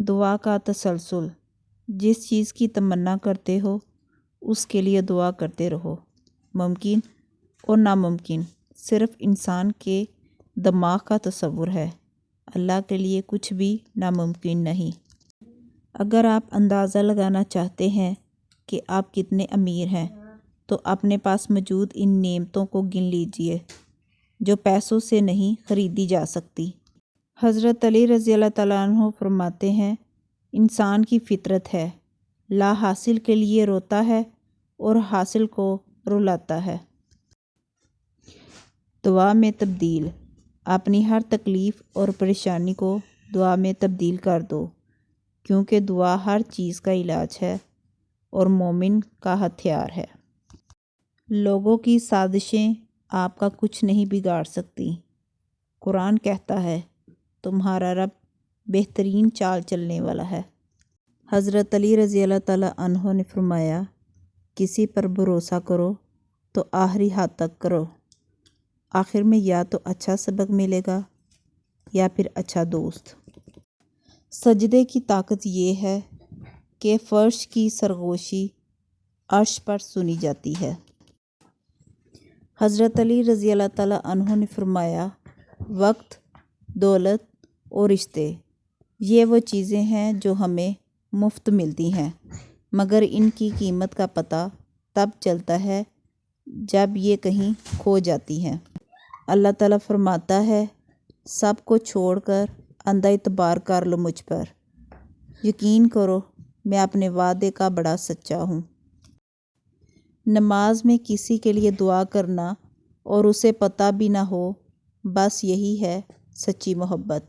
دعا کا تسلسل۔ جس چیز کی تمنا کرتے ہو اس کے لیے دعا کرتے رہو۔ ممکن اور ناممکن صرف انسان کے دماغ کا تصور ہے، اللہ کے لیے کچھ بھی ناممکن نہیں۔ اگر آپ اندازہ لگانا چاہتے ہیں کہ آپ کتنے امیر ہیں تو اپنے پاس موجود ان نعمتوں کو گن لیجئے جو پیسوں سے نہیں خریدی جا سکتی۔ حضرت علی رضی اللہ تعالیٰ عنہ فرماتے ہیں، انسان کی فطرت ہے، لا حاصل کے لیے روتا ہے اور حاصل کو رلاتا ہے۔ دعا میں تبدیل۔ اپنی ہر تکلیف اور پریشانی کو دعا میں تبدیل کر دو، کیونکہ دعا ہر چیز کا علاج ہے اور مومن کا ہتھیار ہے۔ لوگوں کی سازشیں آپ کا کچھ نہیں بگاڑ سکتی۔ قرآن کہتا ہے، تمہارا رب بہترین چال چلنے والا ہے۔ حضرت علی رضی اللہ تعالیٰ عنہ نے فرمایا، کسی پر بھروسہ کرو تو آخری حد تک کرو، آخر میں یا تو اچھا سبق ملے گا یا پھر اچھا دوست۔ سجدے کی طاقت یہ ہے کہ فرش کی سرگوشی عرش پر سنی جاتی ہے۔ حضرت علی رضی اللہ تعالیٰ عنہ نے فرمایا، وقت، دولت اور رشتے یہ وہ چیزیں ہیں جو ہمیں مفت ملتی ہیں، مگر ان کی قیمت کا پتہ تب چلتا ہے جب یہ کہیں کھو جاتی ہیں۔ اللہ تعالیٰ فرماتا ہے، سب کو چھوڑ کر اندھا اعتبار کر لو مجھ پر، یقین کرو میں اپنے وعدے کا بڑا سچا ہوں۔ نماز میں کسی کے لیے دعا کرنا اور اسے پتہ بھی نہ ہو، بس یہی ہے سچی محبت۔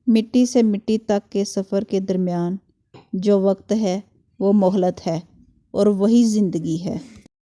مٹی سے مٹی تک کے سفر کے درمیان جو وقت ہے وہ مہلت ہے اور وہی زندگی ہے۔